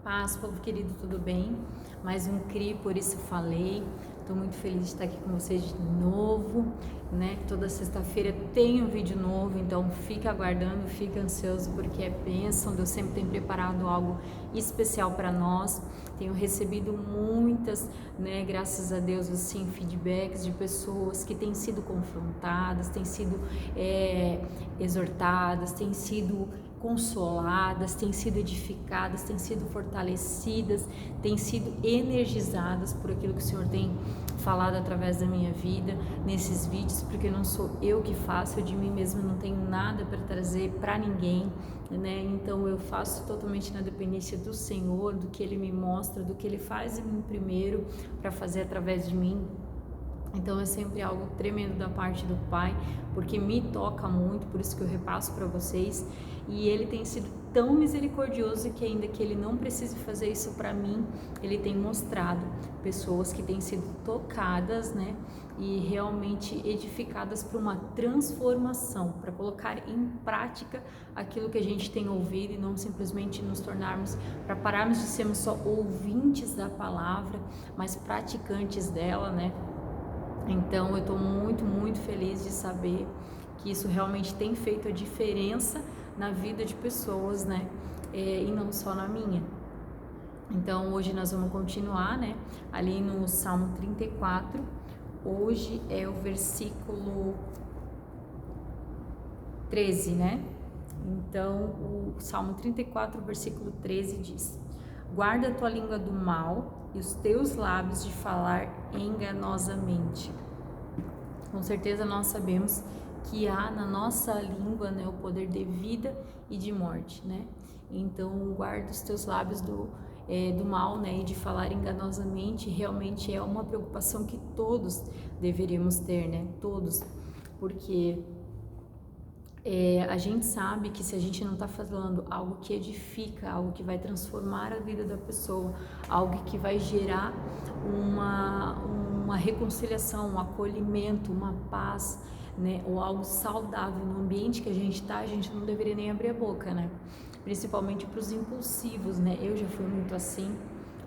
Paz, povo querido, tudo bem? Mais um CRI, por isso falei. Estou muito feliz de estar aqui com vocês de novo, né? Toda sexta-feira tem um vídeo novo, então fica aguardando, fica ansioso, porque é bênção. Deus sempre tem preparado algo especial para nós. Tenho recebido muitas, né? Graças a Deus, assim, feedbacks de pessoas que têm sido confrontadas, têm sido exortadas, têm sido consoladas, têm sido edificadas, têm sido fortalecidas, têm sido energizadas por aquilo que o Senhor tem falado através da minha vida nesses vídeos, porque não sou eu que faço, eu de mim mesma não tenho nada para trazer para ninguém, né? Então eu faço totalmente na dependência do Senhor, do que Ele me mostra, do que Ele faz em mim primeiro para fazer através de mim. Então é sempre algo tremendo da parte do Pai, porque me toca muito, por isso que eu repasso para vocês. E Ele tem sido tão misericordioso que ainda que Ele não precise fazer isso para mim, Ele tem mostrado pessoas que têm sido tocadas, né? E realmente edificadas por uma transformação, para colocar em prática aquilo que a gente tem ouvido e não simplesmente nos tornarmos, para pararmos de sermos só ouvintes da palavra, mas praticantes dela, né? Então eu estou muito feliz de saber que isso realmente tem feito a diferença na vida de pessoas, né? E não só na minha. Então hoje nós vamos continuar, né? Ali no Salmo 34. Hoje é o versículo 13, né? Então o Salmo 34, versículo 13 diz: guarda a tua língua do mal e os teus lábios de falar enganosamente. Com certeza nós sabemos que há na nossa língua, né, o poder de vida e de morte, né? Então guarda os teus lábios do mal, né, e de falar enganosamente. Realmente é uma preocupação que todos deveríamos ter, né? Todos, porque a gente sabe que se a gente não está falando algo que edifica, algo que vai transformar a vida da pessoa, algo que vai gerar uma reconciliação, um acolhimento, uma paz, né, ou algo saudável no ambiente que a gente está, a gente não deveria nem abrir a boca, né? Principalmente para os impulsivos, né? Eu já fui muito assim,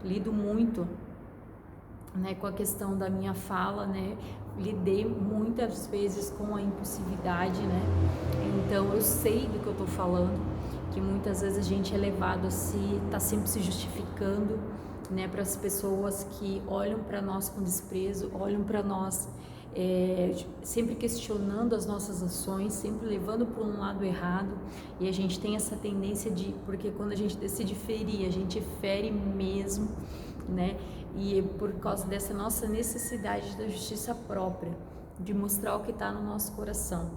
lido muito, né, com a questão da minha fala, né? Lidei muitas vezes com a impulsividade, né? Então eu sei do que eu tô falando, que muitas vezes a gente é levado a tá sempre se justificando, né, para as pessoas que olham para nós com desprezo, olham para nós sempre questionando as nossas ações, sempre levando para um lado errado, e a gente tem essa tendência porque quando a gente decide ferir, a gente fere mesmo, né? E por causa dessa nossa necessidade da justiça própria, de mostrar o que está no nosso coração.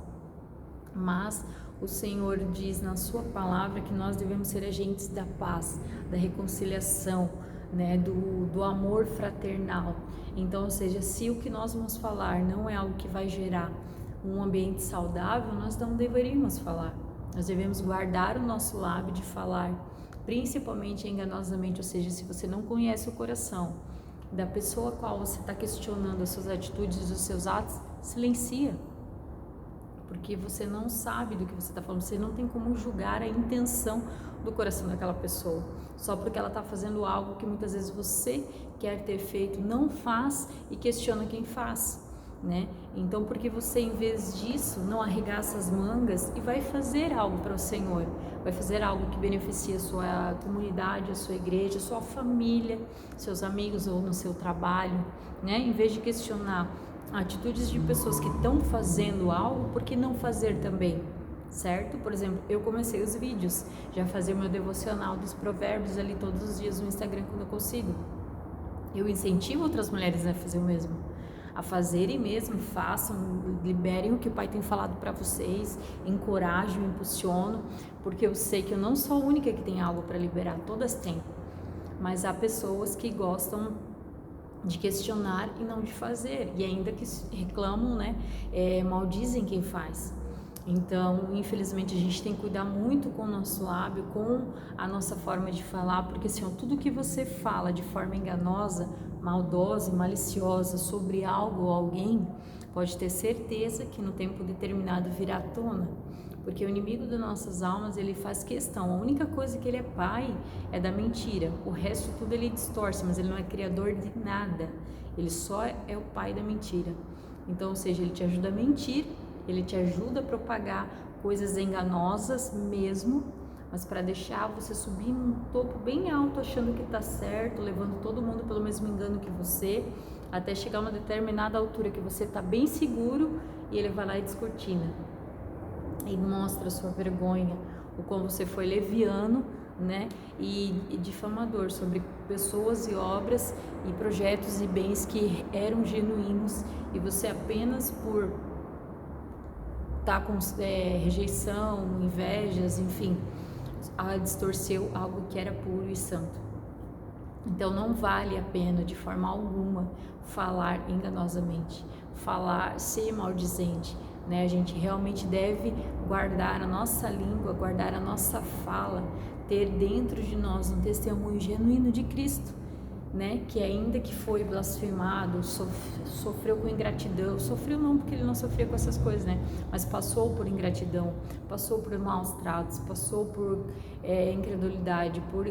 Mas o Senhor diz na sua palavra que nós devemos ser agentes da paz, da reconciliação, né, do amor fraternal. Então, ou seja, se o que nós vamos falar não é algo que vai gerar um ambiente saudável, nós não deveríamos falar. Nós devemos guardar o nosso lábio de falar, principalmente enganosamente, ou seja, se você não conhece o coração da pessoa a qual você está questionando as suas atitudes, os seus atos, silencia, porque você não sabe do que você está falando, você não tem como julgar a intenção do coração daquela pessoa, só porque ela está fazendo algo que muitas vezes você quer ter feito, não faz e questiona quem faz, né? Então, porque você, em vez disso, não arregaça as mangas e vai fazer algo para o Senhor, vai fazer algo que beneficie a sua comunidade, a sua igreja, a sua família, seus amigos ou no seu trabalho, né? Em vez de questionar atitudes de pessoas que estão fazendo algo, por que não fazer também? Certo? Por exemplo, eu comecei os vídeos, já fazia o meu devocional dos provérbios ali todos os dias no Instagram quando eu consigo. Eu incentivo outras mulheres a fazer o mesmo, a fazerem mesmo, façam, liberem o que o Pai tem falado para vocês, encorajo, impulsiono, porque eu sei que eu não sou a única que tem algo para liberar, todas têm, mas há pessoas que gostam de questionar e não de fazer, e ainda que reclamam, né, maldizem quem faz. Então, infelizmente, a gente tem que cuidar muito com o nosso lábio, com a nossa forma de falar, porque assim, tudo que você fala de forma enganosa, maldosa e maliciosa sobre algo ou alguém, pode ter certeza que no tempo determinado virá à tona. porque o inimigo das nossas almas, ele faz questão, a única coisa que ele é pai é da mentira, o resto tudo ele distorce, mas ele não é criador de nada, ele só é o pai da mentira. Então, ou seja, ele te ajuda a mentir, ele te ajuda a propagar coisas enganosas mesmo, mas para deixar você subir num topo bem alto, achando que está certo, levando todo mundo pelo mesmo engano que você, até chegar a uma determinada altura que você está bem seguro, e ele vai lá e descortina e mostra a sua vergonha, o como você foi leviano, né, e difamador sobre pessoas e obras e projetos e bens que eram genuínos, e você apenas por estar com rejeição, invejas, enfim, distorceu algo que era puro e santo. Então não vale a pena de forma alguma falar enganosamente, ser maldizente, né? A gente realmente deve guardar a nossa língua, guardar a nossa fala, ter dentro de nós um testemunho genuíno de Cristo, né? Que ainda que foi blasfemado, sofreu com ingratidão, sofreu não porque ele não sofria com essas coisas, né? Mas passou por ingratidão, passou por maus tratos, passou por incredulidade, por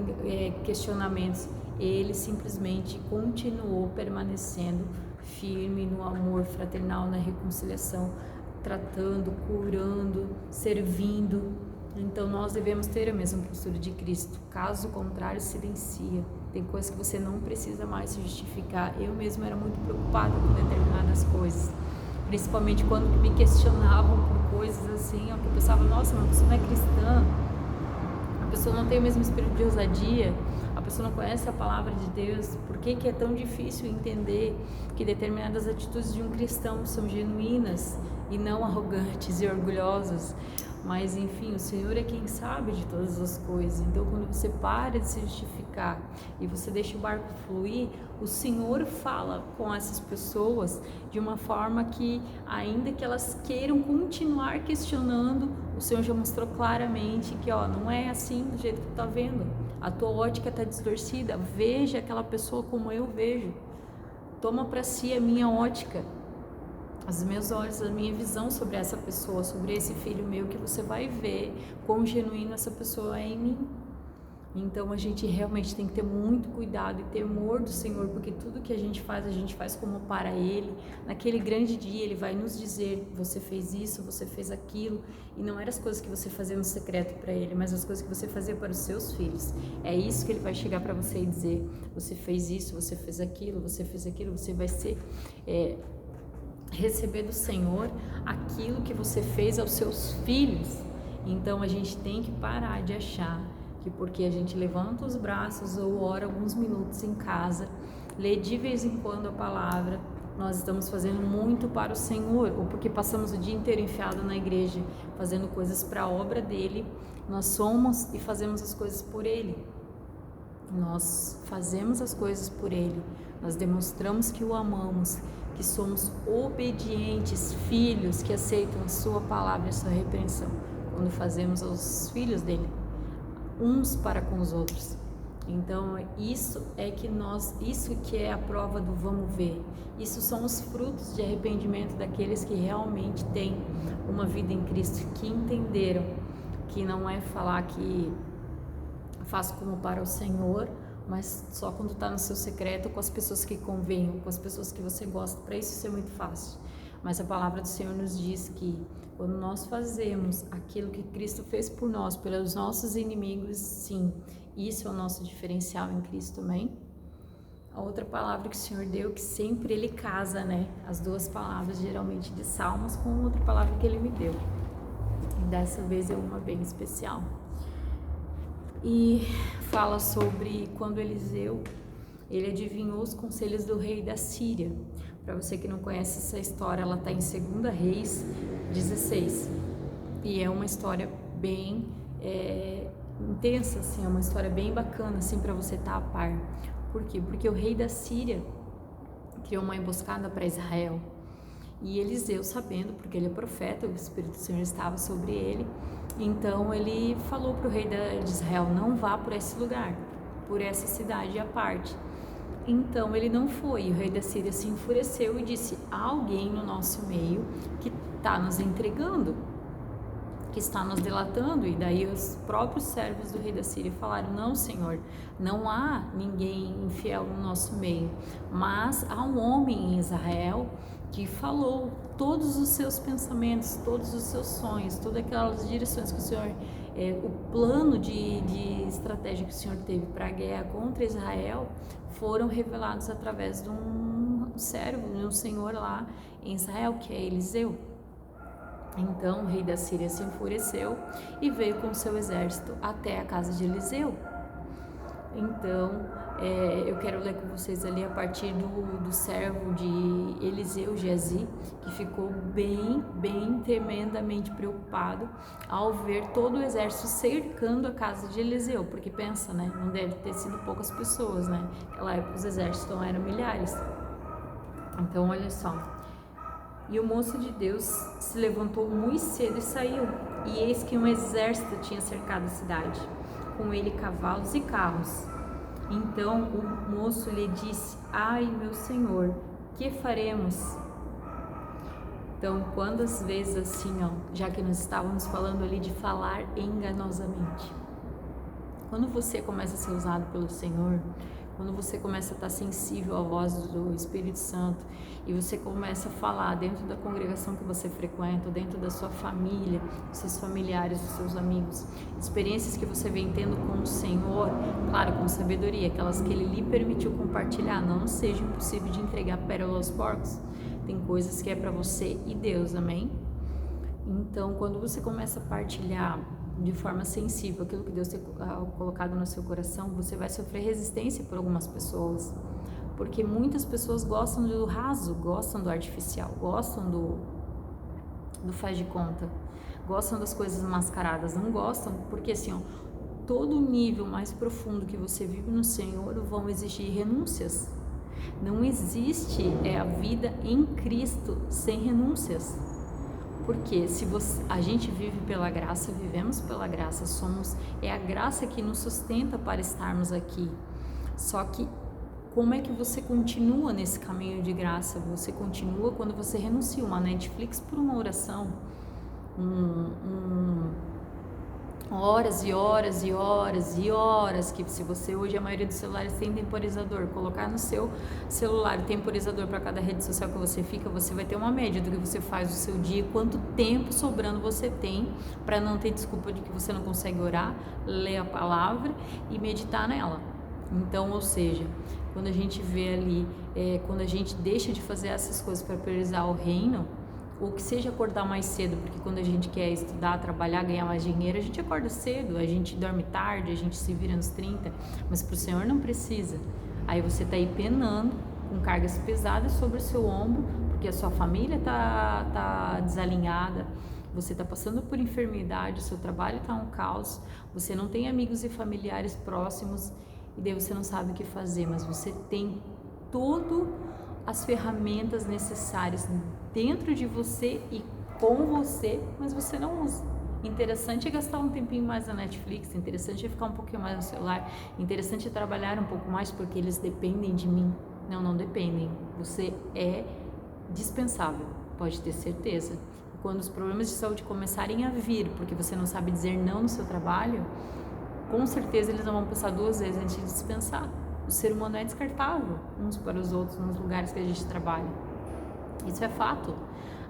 questionamentos. Ele simplesmente continuou permanecendo firme no amor fraternal, na reconciliação, tratando, curando, servindo. Então nós devemos ter a mesma postura de Cristo, caso contrário silencia. Tem coisas que você não precisa mais se justificar. Eu mesma era muito preocupada com determinadas coisas, principalmente quando me questionavam por coisas assim, que eu pensava, nossa, mas a pessoa não é cristã, a pessoa não tem o mesmo espírito de ousadia, a pessoa não conhece a palavra de Deus, por que é tão difícil entender que determinadas atitudes de um cristão são genuínas e não arrogantes e orgulhosas? Mas enfim, o Senhor é quem sabe de todas as coisas. Então quando você para de se justificar e você deixa o barco fluir, o Senhor fala com essas pessoas de uma forma que, ainda que elas queiram continuar questionando, o Senhor já mostrou claramente que não é assim do jeito que tu tá vendo, a tua ótica tá distorcida, veja aquela pessoa como eu vejo, toma para si a minha ótica, os meus olhos, a minha visão sobre essa pessoa, sobre esse filho meu, que você vai ver quão genuíno essa pessoa é em mim. Então a gente realmente tem que ter muito cuidado e temor do Senhor, porque tudo que a gente faz como para Ele. Naquele grande dia Ele vai nos dizer, você fez isso, você fez aquilo, e não eram as coisas que você fazia no secreto para Ele, mas as coisas que você fazia para os seus filhos. É isso que Ele vai chegar para você e dizer, você fez isso, você fez aquilo, você vai ser... receber do Senhor aquilo que você fez aos seus filhos. Então a gente tem que parar de achar que porque a gente levanta os braços ou ora alguns minutos em casa, lê de vez em quando a palavra, nós estamos fazendo muito para o Senhor, ou porque passamos o dia inteiro enfiado na igreja fazendo coisas para a obra dele. Nós somos e fazemos as coisas por Ele. Nós fazemos as coisas por Ele, nós demonstramos que o amamos, que somos obedientes, filhos que aceitam a sua palavra e a sua repreensão, quando fazemos aos filhos dele, uns para com os outros. Então isso que é a prova do vamos ver, isso são os frutos de arrependimento daqueles que realmente têm uma vida em Cristo, que entenderam que não é falar que faz como para o Senhor, mas só quando está no seu secreto, com as pessoas que convenham, com as pessoas que você gosta. Para isso é muito fácil. Mas a palavra do Senhor nos diz que quando nós fazemos aquilo que Cristo fez por nós, pelos nossos inimigos, sim, isso é o nosso diferencial em Cristo, amém? A outra palavra que o Senhor deu, que sempre Ele casa, né? As duas palavras, geralmente de Salmos, com outra palavra que Ele me deu. E dessa vez é uma bem especial. E fala sobre quando Eliseu, ele adivinhou os conselhos do rei da Síria. Para você que não conhece essa história, ela está em 2 Reis 16. E é uma história bem intensa, assim, é uma história bem bacana, assim, para você estar a par. Por quê? Porque o rei da Síria criou uma emboscada para Israel. E Eliseu, sabendo, porque ele é profeta, o Espírito do Senhor estava sobre ele, então ele falou para o rei de Israel, não vá por esse lugar, por essa cidade à parte. Então ele não foi, e o rei da Síria se enfureceu e disse, há alguém no nosso meio que está nos intrigando. que está nos delatando. E daí os próprios servos do rei da Síria falaram: não, Senhor, não há ninguém infiel no nosso meio, mas há um homem em Israel que falou todos os seus pensamentos, todos os seus sonhos, todas aquelas direções que o Senhor, o plano de estratégia que o Senhor teve para a guerra contra Israel, foram revelados através de um servo, de um senhor lá em Israel, que é Eliseu. Então o rei da Síria se enfureceu e veio com seu exército até a casa de Eliseu. Então eu quero ler com vocês ali a partir do servo de Eliseu, Geazi, que ficou bem tremendamente preocupado ao ver todo o exército cercando a casa de Eliseu, porque pensa, né, não deve ter sido poucas pessoas, né, naquela época os exércitos então eram milhares. Então olha só: e o moço de Deus se levantou muito cedo e saiu, e eis que um exército tinha cercado a cidade, com ele cavalos e carros. Então o moço lhe disse: ai, meu senhor, que faremos? Então, quantas vezes assim, ó, já que nós estávamos falando ali de falar enganosamente, quando você começa a ser usado pelo Senhor, quando você começa a estar sensível à voz do Espírito Santo e você começa a falar dentro da congregação que você frequenta, dentro da sua família, dos seus familiares, dos seus amigos, experiências que você vem tendo com o Senhor, claro, com sabedoria, aquelas que Ele lhe permitiu compartilhar, não seja impossível de entregar pérola aos porcos, tem coisas que é para você e Deus, amém? Então, quando você começa a partilhar de forma sensível aquilo que Deus tem colocado no seu coração, você vai sofrer resistência por algumas pessoas, porque muitas pessoas gostam do raso, gostam do artificial, gostam do faz de conta, gostam das coisas mascaradas, não gostam, porque assim, ó, todo nível mais profundo que você vive no Senhor vão exigir renúncias. Não existe a vida em Cristo sem renúncias. Porque se a gente vive pela graça, vivemos pela graça, é a graça que nos sustenta para estarmos aqui. Só que como é que você continua nesse caminho de graça? Você continua quando você renuncia uma Netflix por uma oração, horas e horas e horas e horas, que se você hoje, a maioria dos celulares tem temporizador, colocar no seu celular temporizador para cada rede social que você fica, você vai ter uma média do que você faz no seu dia, quanto tempo sobrando você tem, para não ter desculpa de que você não consegue orar, ler a palavra e meditar nela. Então, ou seja, quando a gente vê ali, quando a gente deixa de fazer essas coisas para priorizar o reino, ou que seja acordar mais cedo, porque quando a gente quer estudar, trabalhar, ganhar mais dinheiro, a gente acorda cedo, a gente dorme tarde, a gente se vira nos 30, mas para o Senhor não precisa. Aí você está aí penando com cargas pesadas sobre o seu ombro, porque a sua família tá desalinhada, você está passando por enfermidade, o seu trabalho está um caos, você não tem amigos e familiares próximos, e daí você não sabe o que fazer, mas você tem todas as ferramentas necessárias dentro de você e com você, mas você não usa. Interessante é gastar um tempinho mais na Netflix, interessante é ficar um pouquinho mais no celular, interessante é trabalhar um pouco mais porque eles dependem de mim. Não dependem. Você é dispensável, pode ter certeza. Quando os problemas de saúde começarem a vir, porque você não sabe dizer não no seu trabalho, com certeza eles não vão pensar duas vezes antes de dispensar. O ser humano é descartável uns para os outros nos lugares que a gente trabalha. Isso é fato.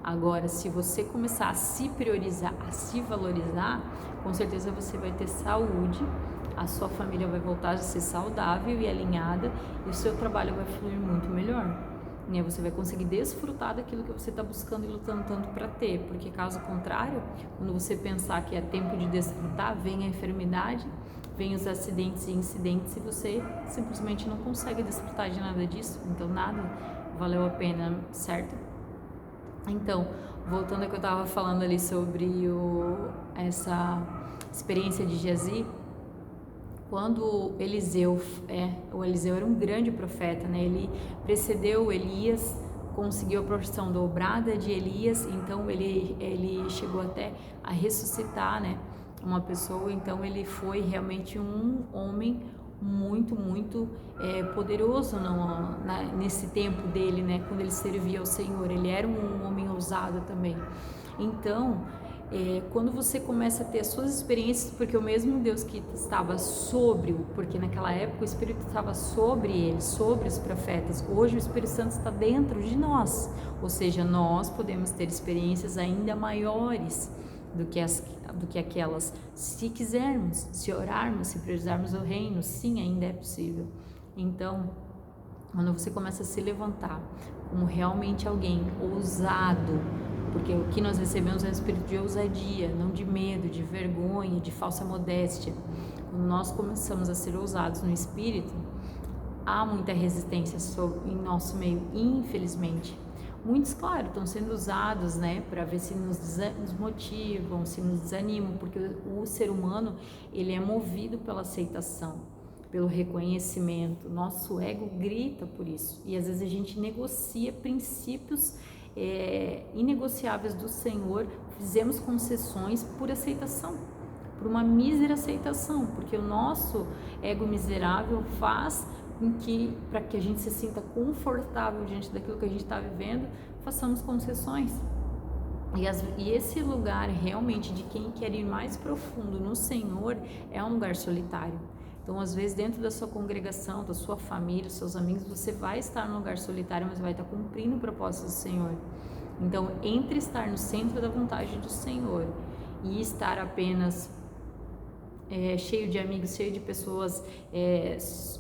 Agora, se você começar a se priorizar, a se valorizar, com certeza você vai ter saúde, a sua família vai voltar a ser saudável e alinhada e o seu trabalho vai fluir muito melhor. E aí você vai conseguir desfrutar daquilo que você está buscando e lutando tanto para ter, porque caso contrário, quando você pensar que é tempo de desfrutar, vem a enfermidade, vem os acidentes e incidentes e você simplesmente não consegue desfrutar de nada disso, então nada valeu a pena, certo? Então, voltando ao que eu estava falando ali sobre essa experiência de Geazi, quando o Eliseu era um grande profeta, né? Ele precedeu Elias, conseguiu a porção dobrada de Elias, então ele chegou até a ressuscitar, né, uma pessoa, então ele foi realmente um homem muito poderoso nesse tempo dele, né, quando ele servia ao Senhor. Ele era um homem ousado também. Então quando você começa a ter as suas experiências, porque o mesmo Deus que estava sobre, porque naquela época o Espírito estava sobre ele, sobre os profetas, hoje o Espírito Santo está dentro de nós, ou seja, nós podemos ter experiências ainda maiores do que aquelas, se quisermos, se orarmos, se priorizarmos o reino, sim, ainda é possível. Então, quando você começa a se levantar como realmente alguém ousado, porque o que nós recebemos é um espírito de ousadia, não de medo, de vergonha, de falsa modéstia. Quando nós começamos a ser ousados no espírito, há muita resistência em nosso meio, infelizmente. Muitos, claro, estão sendo usados, né, para ver se nos desmotivam, se nos desanimam, porque o ser humano, ele é movido pela aceitação, pelo reconhecimento. Nosso ego grita por isso, e às vezes a gente negocia princípios inegociáveis do Senhor, fizemos concessões por aceitação, por uma mísera aceitação, porque o nosso ego miserável faz com que, para que a gente se sinta confortável diante daquilo que a gente está vivendo, façamos concessões. E esse lugar realmente de quem quer ir mais profundo no Senhor é um lugar solitário. Então, às vezes, dentro da sua congregação, da sua família, dos seus amigos, você vai estar num lugar solitário, mas vai estar cumprindo o propósito do Senhor. Então, entre estar no centro da vontade do Senhor e estar apenas cheio de amigos, cheio de pessoas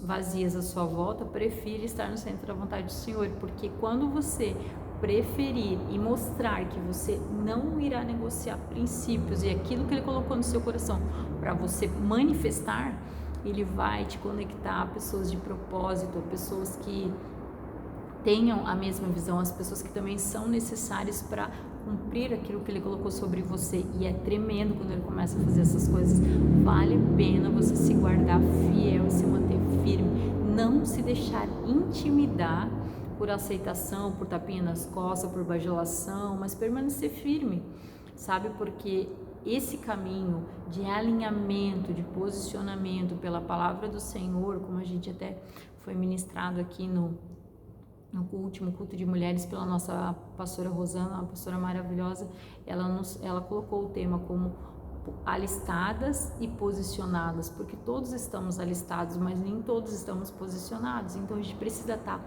vazias à sua volta, prefira estar no centro da vontade do Senhor, porque quando você preferir e mostrar que você não irá negociar princípios e aquilo que Ele colocou no seu coração para você manifestar, Ele vai te conectar a pessoas de propósito, a pessoas que tenham a mesma visão, as pessoas que também são necessárias para cumprir aquilo que Ele colocou sobre você. E é tremendo quando Ele começa a fazer essas coisas. Vale a pena você se guardar fiel e se manter firme, não se deixar intimidar por aceitação, por tapinha nas costas, por bajulação, mas permanecer firme, sabe? Porque esse caminho de alinhamento, de posicionamento pela palavra do Senhor, como a gente até foi ministrado aqui no último culto de mulheres pela nossa pastora Rosana, uma pastora maravilhosa, ela colocou o tema como alistadas e posicionadas, porque todos estamos alistados, mas nem todos estamos posicionados, então a gente precisa estar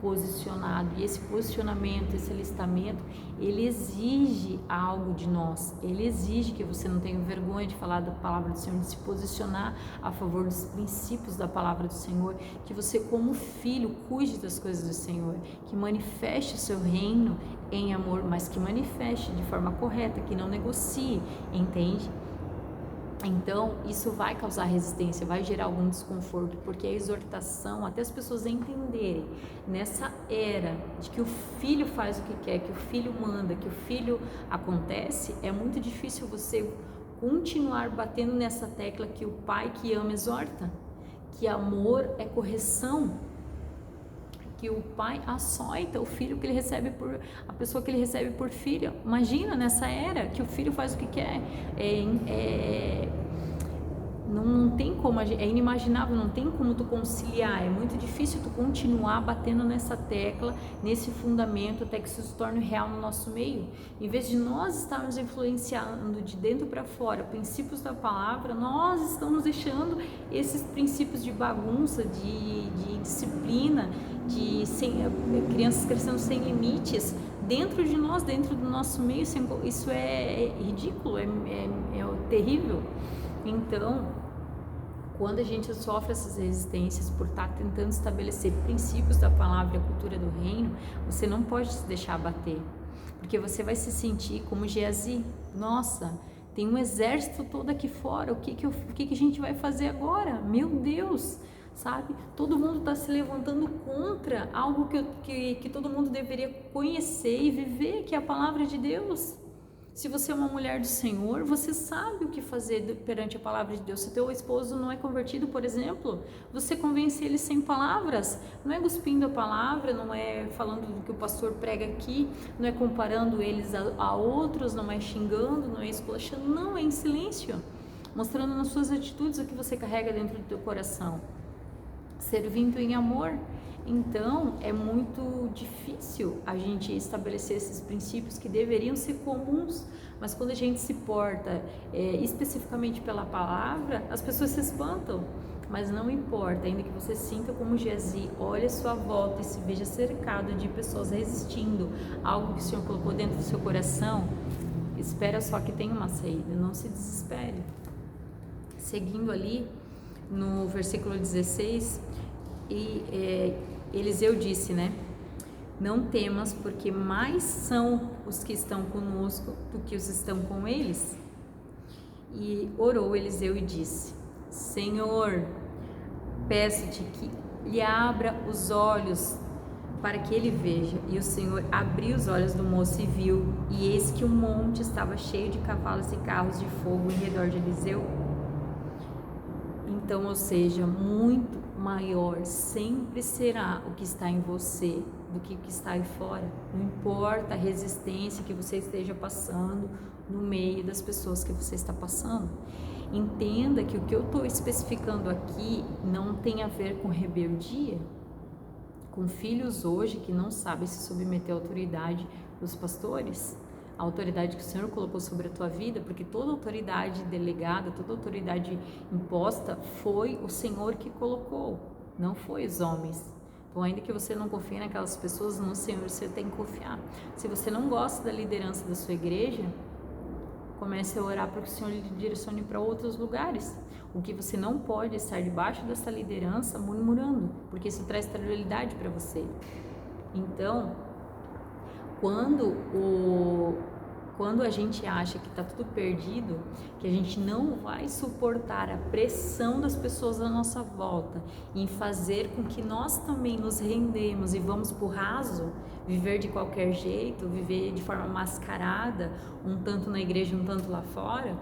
posicionado, e esse posicionamento, esse alistamento, ele exige algo de nós, ele exige que você não tenha vergonha de falar da palavra do Senhor, de se posicionar a favor dos princípios da palavra do Senhor, que você como filho cuide das coisas do Senhor, que manifeste o seu reino em amor, mas que manifeste de forma correta, que não negocie, entende? Então, isso vai causar resistência, vai gerar algum desconforto, porque a exortação, até as pessoas entenderem, nessa era de que o filho faz o que quer, que o filho manda, que o filho acontece, é muito difícil você continuar batendo nessa tecla que o pai que ama exorta, que amor é correção, que o pai açoita o filho que ele recebe a pessoa que ele recebe por filho. Imagina nessa era que o filho faz o que quer, não tem como, é inimaginável, não tem como tu conciliar, é muito difícil tu continuar batendo nessa tecla, nesse fundamento, até que isso se torne real no nosso meio. Em vez de nós estarmos influenciando de dentro para fora princípios da palavra, nós estamos deixando esses princípios de bagunça, de disciplina, crianças crescendo sem limites dentro de nós, dentro do nosso meio. Isso é ridículo, é terrível. Então, quando a gente sofre essas resistências por estar tentando estabelecer princípios da palavra e a cultura do reino, você não pode se deixar abater, porque você vai se sentir como Geazi. Nossa, tem um exército todo aqui fora, o que a gente vai fazer agora? Meu Deus, sabe? Todo mundo está se levantando contra algo que todo mundo deveria conhecer e viver, que é a palavra de Deus. Se você é uma mulher do Senhor, você sabe o que fazer perante a palavra de Deus. Se teu esposo não é convertido, por exemplo, você convence ele sem palavras, não é cuspindo a palavra, não é falando do que o pastor prega aqui, não é comparando eles a outros, não é xingando, não é esculachando, não, é em silêncio, mostrando nas suas atitudes o que você carrega dentro do teu coração, servindo em amor. Então, é muito difícil a gente estabelecer esses princípios que deveriam ser comuns, mas quando a gente se porta especificamente pela palavra, as pessoas se espantam. Mas não importa, ainda que você sinta como Geazi, olhe a sua volta e se veja cercado de pessoas resistindo a algo que o Senhor colocou dentro do seu coração, espera só que tenha uma saída, não se desespere. Seguindo ali no versículo 16, Eliseu disse, né? Não temas, porque mais são os que estão conosco do que os que estão com eles. E orou Eliseu e disse: Senhor, peço-te que lhe abra os olhos para que ele veja. E o Senhor abriu os olhos do moço e viu, e eis que o monte estava cheio de cavalos e carros de fogo em redor de Eliseu. Então, ou seja, muito maior sempre será o que está em você do que o que está aí fora. Não importa a resistência que você esteja passando no meio das pessoas que você está passando. Entenda que o que eu estou especificando aqui não tem a ver com rebeldia, com filhos hoje que não sabem se submeter à autoridade dos pastores, a autoridade que o Senhor colocou sobre a tua vida, porque toda autoridade delegada, toda autoridade imposta foi o Senhor que colocou, não foi os homens. Então, ainda que você não confie naquelas pessoas, no Senhor você tem que confiar. Se você não gosta da liderança da sua igreja, comece a orar para que o Senhor lhe direcione para outros lugares. O que você não pode estar debaixo dessa liderança murmurando, porque isso traz estabilidade para você. Então, quando a gente acha que está tudo perdido, que a gente não vai suportar a pressão das pessoas à nossa volta em fazer com que nós também nos rendemos e vamos por raso, viver de qualquer jeito, viver de forma mascarada, um tanto na igreja, um tanto lá fora,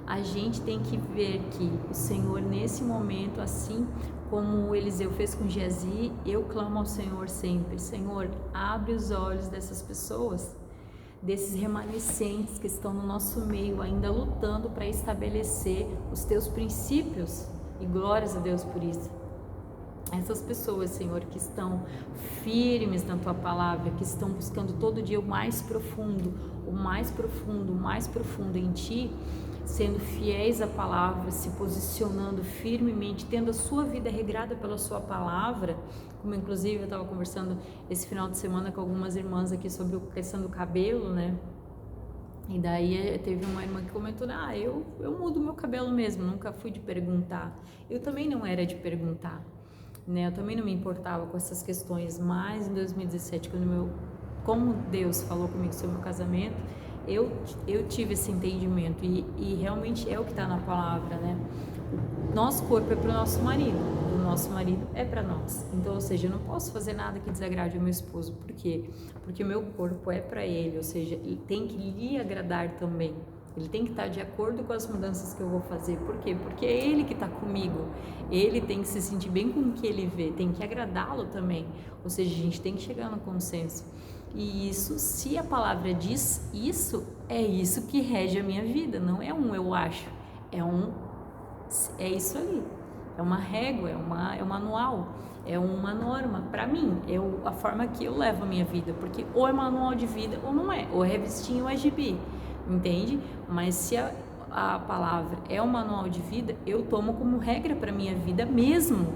a gente tem que ver que o Senhor nesse momento, assim como Eliseu fez com Geazi, eu clamo ao Senhor sempre: Senhor, abre os olhos dessas pessoas, desses remanescentes que estão no nosso meio, ainda lutando para estabelecer os teus princípios, e glórias a Deus por isso. Essas pessoas, Senhor, que estão firmes na Tua palavra, que estão buscando todo dia o mais profundo, o mais profundo, o mais profundo em Ti, sendo fiéis à palavra, se posicionando firmemente, tendo a sua vida regrada pela Sua palavra, como inclusive eu estava conversando esse final de semana com algumas irmãs aqui sobre a questão do cabelo, né? E daí teve uma irmã que comentou: eu mudo meu cabelo mesmo, nunca fui de perguntar. Eu também não era de perguntar, né? Eu também não me importava com essas questões, mas em 2017, como Deus falou comigo sobre o meu casamento, eu tive esse entendimento e realmente é o que está na palavra, né? Nosso corpo é para o nosso marido, o nosso marido é para nós. Então, ou seja, eu não posso fazer nada que desagrade o meu esposo. Por quê? Porque o meu corpo é para ele, ou seja, ele tem que lhe agradar também. Ele tem que estar de acordo com as mudanças que eu vou fazer. Por quê? Porque é ele que está comigo. Ele tem que se sentir bem com o que ele vê, tem que agradá-lo também. Ou seja, a gente tem que chegar no consenso. E isso, se a palavra diz isso, é isso que rege a minha vida. Não é um eu acho, é isso ali. É uma régua, é um manual, é uma norma para mim. É a forma que eu levo a minha vida. Porque ou é manual de vida ou não é. Ou é revistinha ou é gibi. Entende? Mas se a palavra é um manual de vida, eu tomo como regra para minha vida mesmo.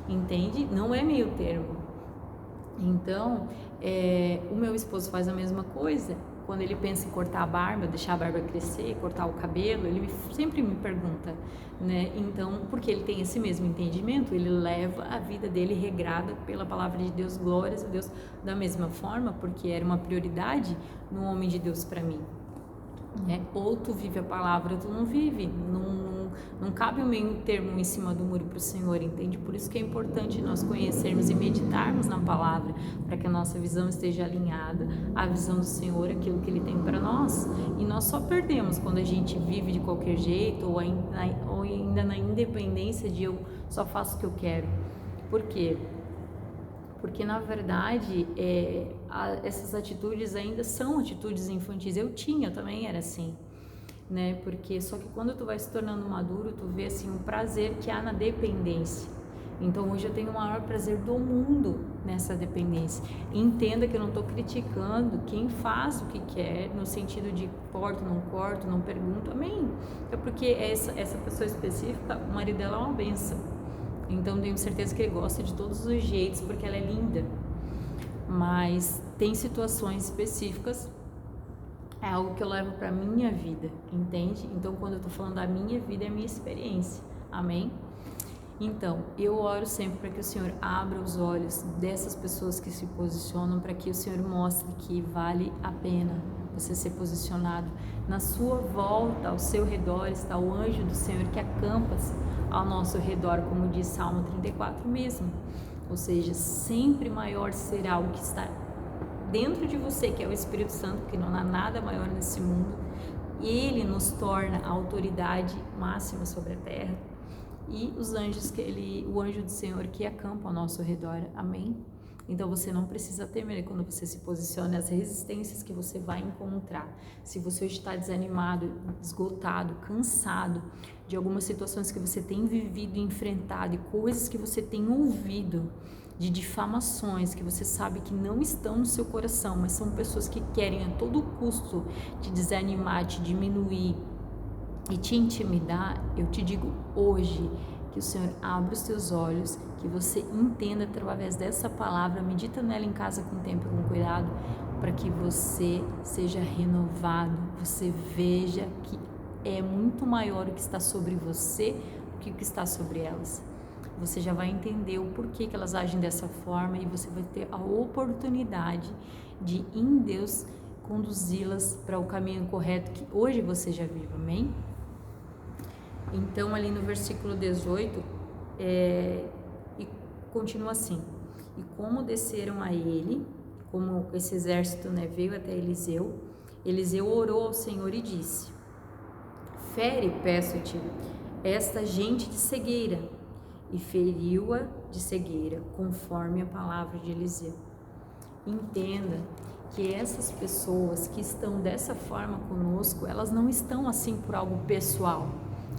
Entende? Não é meio termo. Então, o meu esposo faz a mesma coisa. Quando ele pensa em cortar a barba, deixar a barba crescer, cortar o cabelo, ele sempre me pergunta, né? Então, porque ele tem esse mesmo entendimento, ele leva a vida dele regrada pela palavra de Deus, glórias a Deus, da mesma forma, porque era uma prioridade no homem de Deus para mim. Ou tu vive a palavra ou tu não vive, não cabe um meio termo em cima do muro para o Senhor, entende? Por isso que é importante nós conhecermos e meditarmos na palavra, para que a nossa visão esteja alinhada à visão do Senhor, aquilo que Ele tem para nós. E nós só perdemos quando a gente vive de qualquer jeito, ou ainda na independência de eu só faço o que eu quero. Por quê? Porque na verdade essas atitudes ainda são atitudes infantis. Eu também era assim, né? Porque só que quando tu vai se tornando maduro, tu vê assim um prazer que há na dependência. Então hoje eu tenho o maior prazer do mundo nessa dependência. Entenda que eu não estou criticando quem faz o que quer, no sentido de corto, não pergunto, amém. É porque essa pessoa específica, o marido dela é uma benção. Então tenho certeza que ele gosta de todos os jeitos, porque ela é linda. Mas tem situações específicas, é algo que eu levo para minha vida, entende? Então quando eu tô falando da minha vida, é a minha experiência, amém? Então, eu oro sempre para que o Senhor abra os olhos dessas pessoas que se posicionam, para que o Senhor mostre que vale a pena você ser posicionado. Na sua volta, ao seu redor, está o anjo do Senhor que acampa-se ao nosso redor, como diz Salmo 34 mesmo. Ou seja, sempre maior será o que está dentro de você, que é o Espírito Santo, porque não há nada maior nesse mundo. Ele nos torna a autoridade máxima sobre a terra. E os anjos o anjo do Senhor que acampa ao nosso redor, amém? Então você não precisa temer quando você se posiciona, as resistências que você vai encontrar. Se você está desanimado, esgotado, cansado de algumas situações que você tem vivido e enfrentado, e coisas que você tem ouvido, de difamações que você sabe que não estão no seu coração, mas são pessoas que querem a todo custo te desanimar, te diminuir e te intimidar, eu te digo hoje que o Senhor abra os teus olhos, que você entenda através dessa palavra, medita nela em casa com tempo e com cuidado, para que você seja renovado, você veja que é muito maior o que está sobre você do que o que está sobre elas. Você já vai entender o porquê que elas agem dessa forma e você vai ter a oportunidade de, em Deus, conduzi-las para o caminho correto que hoje você já vive, amém? Então, ali no versículo 18, e continua assim: e como desceram a ele, como esse exército, né, veio até Eliseu, Eliseu orou ao Senhor e disse: fere, peço-te, esta gente de cegueira, e feriu-a de cegueira, conforme a palavra de Eliseu. Entenda que essas pessoas que estão dessa forma conosco, elas não estão assim por algo pessoal.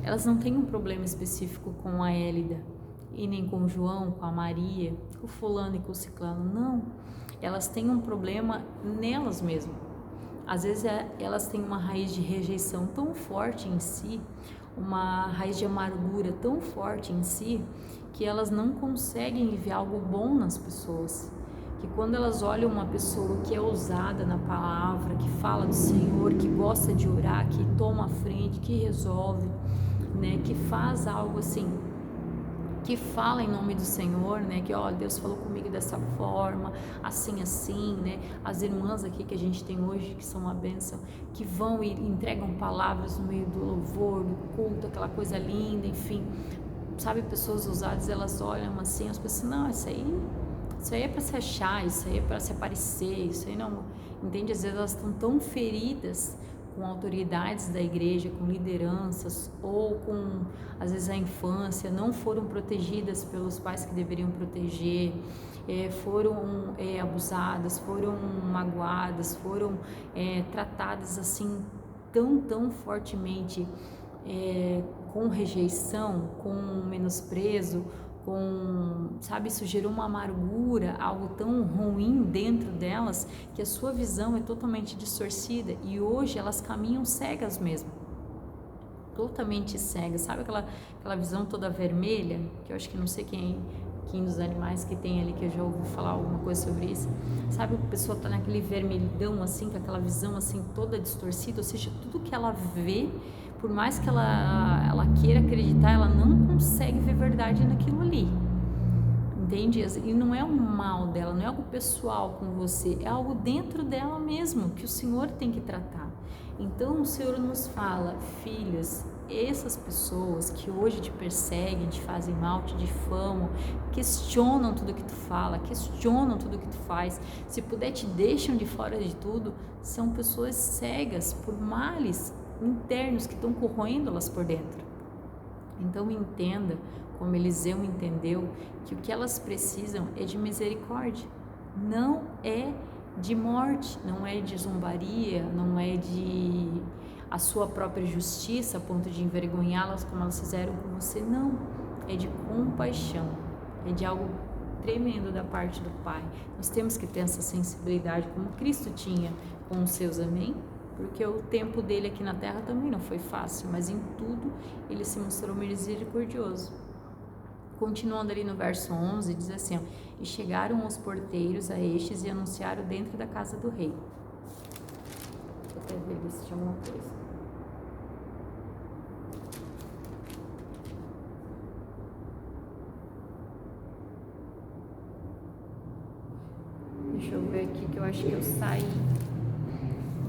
Elas não têm um problema específico com a Élida, e nem com o João, com a Maria, com o fulano e com o ciclano, não. Elas têm um problema nelas mesmas. Às vezes elas têm uma raiz de rejeição tão forte em si, uma raiz de amargura tão forte em si, que elas não conseguem ver algo bom nas pessoas. Que quando elas olham uma pessoa que é ousada na palavra, que fala do Senhor, que gosta de orar, que toma a frente, que resolve, né, que faz algo assim, que fala em nome do Senhor, né, que ó, Deus falou comigo dessa forma, assim, né, as irmãs aqui que a gente tem hoje, que são uma bênção, que vão e entregam palavras no meio do louvor, do culto, aquela coisa linda, enfim, sabe, pessoas ousadas, elas olham assim, as pessoas, não, isso aí é para se achar, isso aí é para se aparecer, isso aí não, entende? Às vezes elas estão tão feridas com autoridades da igreja, com lideranças, ou com, às vezes, a infância, não foram protegidas pelos pais que deveriam proteger, foram abusadas, foram magoadas, foram tratadas assim tão fortemente, com rejeição, com menosprezo, sabe, isso gerou uma amargura, algo tão ruim dentro delas, que a sua visão é totalmente distorcida, e hoje elas caminham cegas mesmo, totalmente cegas, sabe aquela visão toda vermelha, que eu acho que não sei quem dos animais que tem ali, que eu já ouvi falar alguma coisa sobre isso, sabe, a pessoa tá naquele vermelhão assim, com aquela visão assim toda distorcida, ou seja, tudo que ela vê, por mais que ela queira acreditar, ela não consegue ver verdade naquilo ali, entende? E não é um mal dela, não é algo pessoal com você, é algo dentro dela mesmo, que o Senhor tem que tratar. Então o Senhor nos fala: filhas, essas pessoas que hoje te perseguem, te fazem mal, te difamam, questionam tudo que tu fala, questionam tudo que tu faz, se puder te deixam de fora de tudo, são pessoas cegas por males internos que estão corroendo elas por dentro. Então entenda, como Eliseu entendeu, que o que elas precisam é de misericórdia, não é de morte, não é de zombaria, não é de a sua própria justiça a ponto de envergonhá-las como elas fizeram com você, não, é de compaixão, é de algo tremendo da parte do Pai. Nós temos que ter essa sensibilidade como Cristo tinha com os seus, amém? Porque o tempo dele aqui na terra também não foi fácil, mas em tudo ele se mostrou misericordioso. Continuando ali no verso 11, diz assim, ó, e chegaram os porteiros a estes e anunciaram dentro da casa do rei. Deixa eu até ver se tinha alguma coisa. Deixa eu ver aqui que eu acho que eu saí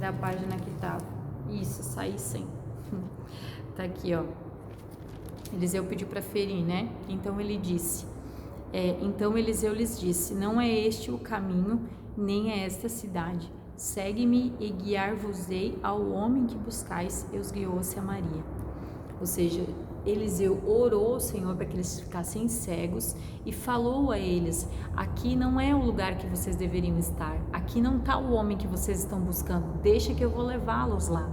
da página que tava. Isso, saí sim. Tá aqui, ó. Eliseu pediu para ferir, né? Então ele disse, então Eliseu lhes disse, não é este o caminho, nem é esta cidade. Segue-me e guiar-vos-ei ao homem que buscais, e os guiou a Samaria. Ou seja, Eliseu orou ao Senhor para que eles ficassem cegos e falou a eles, aqui não é o lugar que vocês deveriam estar, aqui não está o homem que vocês estão buscando, deixa que eu vou levá-los lá.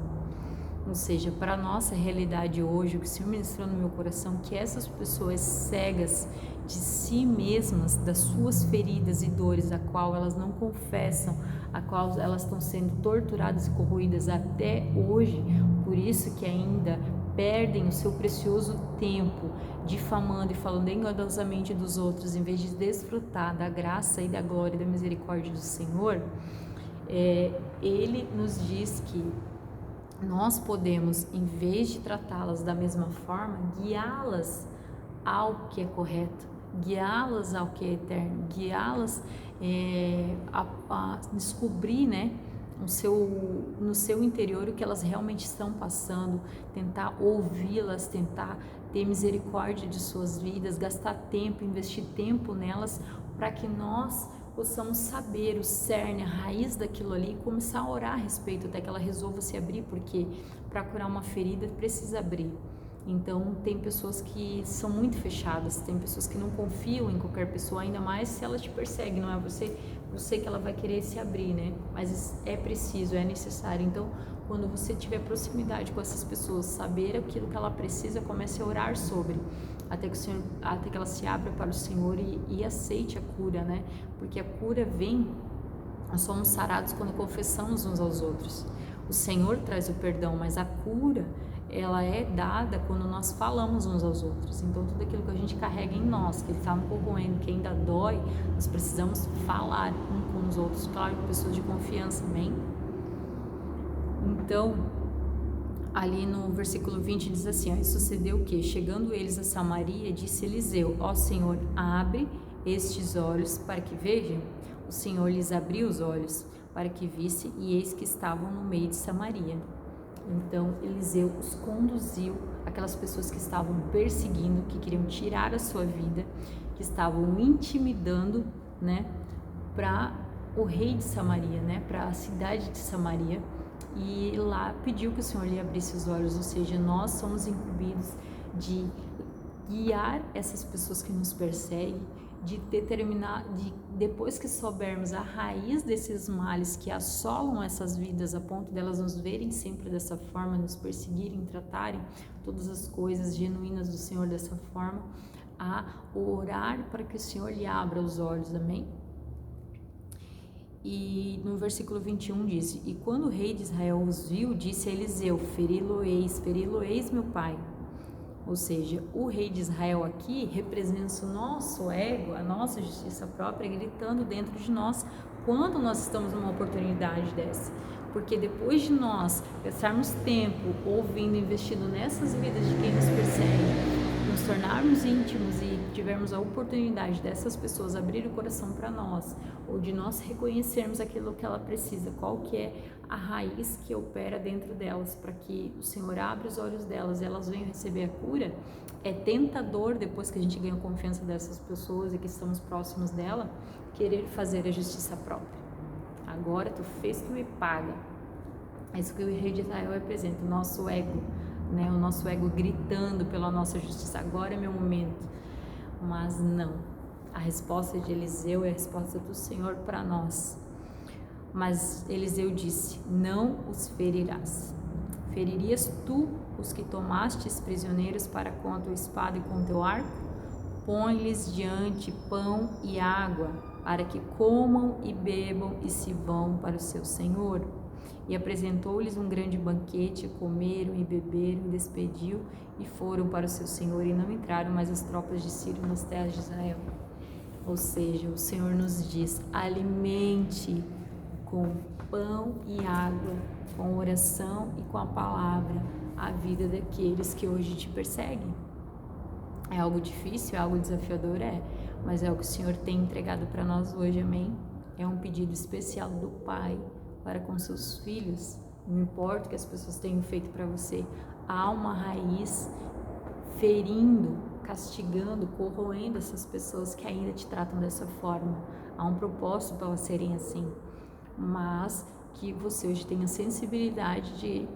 Ou seja, para a nossa realidade hoje, o que o Senhor ministrou no meu coração, que essas pessoas cegas de si mesmas, das suas feridas e dores, a qual elas não confessam, a qual elas estão sendo torturadas e corroídas até hoje, por isso que ainda perdem o seu precioso tempo difamando e falando enganosamente dos outros, em vez de desfrutar da graça e da glória e da misericórdia do Senhor, Ele nos diz que nós podemos, em vez de tratá-las da mesma forma, guiá-las ao que é correto, guiá-las ao que é eterno, guiá-las a descobrir, né, no seu interior o que elas realmente estão passando, tentar ouvi-las, tentar ter misericórdia de suas vidas, gastar tempo, investir tempo nelas, para que nós possamos saber o cerne, a raiz daquilo ali e começar a orar a respeito até que ela resolva se abrir, porque para curar uma ferida precisa abrir. Então tem pessoas que são muito fechadas, tem pessoas que não confiam em qualquer pessoa, ainda mais se ela te persegue, não é você que ela vai querer se abrir, né? Mas é preciso, é necessário. Então quando você tiver proximidade com essas pessoas, saber aquilo que ela precisa, comece a orar sobre, até que ela se abra para o Senhor e aceite a cura, né? Porque a cura vem, nós somos sarados quando confessamos uns aos outros. O Senhor traz o perdão, mas a cura, ela é dada quando nós falamos uns aos outros. Então tudo aquilo que a gente carrega em nós, que está corroendo, que ainda dói, nós precisamos falar uns com os outros, claro, com pessoas de confiança, amém? Então, ali no versículo 20 diz assim, e sucedeu o que? Chegando eles a Samaria, disse Eliseu, ó Senhor, abre estes olhos para que vejam. O Senhor lhes abriu os olhos para que visse, e eis que estavam no meio de Samaria. Então Eliseu os conduziu, aquelas pessoas que estavam perseguindo, que queriam tirar a sua vida, que estavam intimidando, né, para o rei de Samaria, né, para a cidade de Samaria, e lá pediu que o Senhor lhe abrisse os olhos. Ou seja, nós somos incumbidos de guiar essas pessoas que nos perseguem, de determinar, depois que soubermos a raiz desses males que assolam essas vidas, a ponto delas nos verem sempre dessa forma, nos perseguirem, tratarem todas as coisas genuínas do Senhor dessa forma, a orar para que o Senhor lhe abra os olhos, amém? E no versículo 21 diz, e quando o rei de Israel os viu, disse a Eliseu, feri-lo-eis, meu pai. Ou seja, o rei de Israel aqui representa o nosso ego, a nossa justiça própria, gritando dentro de nós quando nós estamos numa oportunidade dessa. Porque depois de nós gastarmos tempo ouvindo, investindo nessas vidas de quem nos persegue, nos tornarmos íntimos e tivermos a oportunidade dessas pessoas abrir o coração para nós, ou de nós reconhecermos aquilo que ela precisa, qual que é a raiz que opera dentro delas, para que o Senhor abra os olhos delas e elas venham receber a cura, é tentador, depois que a gente ganha a confiança dessas pessoas e que estamos próximos dela, querer fazer a justiça própria. Agora tu fez, tu me paga. É isso que o rei de Israel representa, o nosso ego, né? O nosso ego gritando pela nossa justiça, agora é meu momento. Mas não, a resposta de Eliseu é a resposta do Senhor para nós. Mas Eliseu disse, não os ferirás. Feririas tu os que tomastes prisioneiros para com a tua espada e com o teu arco? põe-lhes diante pão e água, para que comam e bebam e se vão para o seu senhor. E apresentou-lhes um grande banquete, comeram e beberam, e despediu e foram para o seu senhor, e não entraram mais as tropas de Ciro nas terras de Israel. Ou seja, o Senhor nos diz: alimente com pão e água, com oração e com a palavra, a vida daqueles que hoje te perseguem. É algo difícil, é algo desafiador, mas é o que o Senhor tem entregado para nós hoje, amém? É um pedido especial do Pai para com seus filhos. Não importa o que as pessoas tenham feito para você, há uma raiz ferindo, castigando, corroendo essas pessoas que ainda te tratam dessa forma. Há um propósito para elas serem assim, mas que você hoje tenha sensibilidade de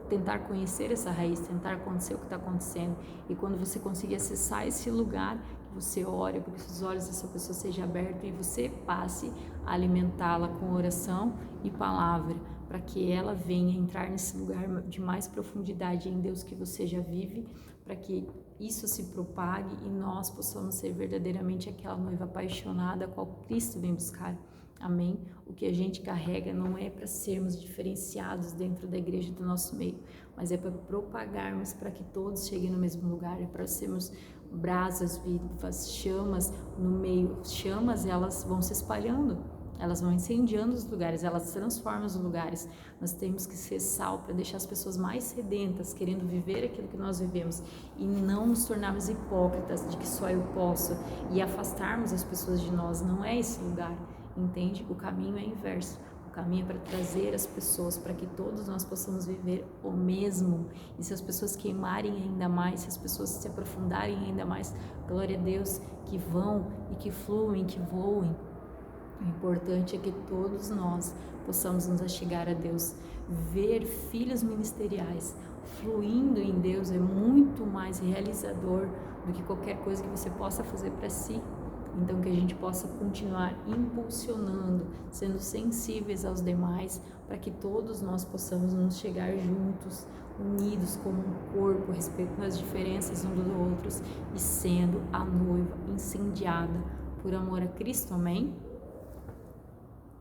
tentar conhecer essa raiz, tentar conhecer o que está acontecendo, e quando você conseguir acessar esse lugar, você ore para que os olhos dessa pessoa sejam abertos e você passe a alimentá-la com oração e palavra, para que ela venha entrar nesse lugar de mais profundidade em Deus que você já vive, para que isso se propague e nós possamos ser verdadeiramente aquela noiva apaixonada a qual Cristo vem buscar. Amém? O que a gente carrega não é para sermos diferenciados dentro da igreja do nosso meio, mas é para propagarmos para que todos cheguem no mesmo lugar, é para sermos brasas vivas, chamas no meio. Chamas, elas vão se espalhando, elas vão incendiando os lugares, elas transformam os lugares. Nós temos que ser sal para deixar as pessoas mais sedentas, querendo viver aquilo que nós vivemos, e não nos tornarmos hipócritas de que só eu posso e afastarmos as pessoas de nós. Não é esse lugar. Entende? O caminho é inverso. O caminho é para trazer as pessoas, para que todos nós possamos viver o mesmo. E se as pessoas queimarem ainda mais, se as pessoas se aprofundarem ainda mais, glória a Deus, que vão e que fluem, que voem. O importante é que todos nós possamos nos achegar a Deus. Ver filhos ministeriais fluindo em Deus é muito mais realizador do que qualquer coisa que você possa fazer para si. Então que a gente possa continuar impulsionando, sendo sensíveis aos demais, para que todos nós possamos nos chegar juntos, unidos como um corpo, respeitando as diferenças uns dos outros e sendo a noiva incendiada por amor a Cristo, amém?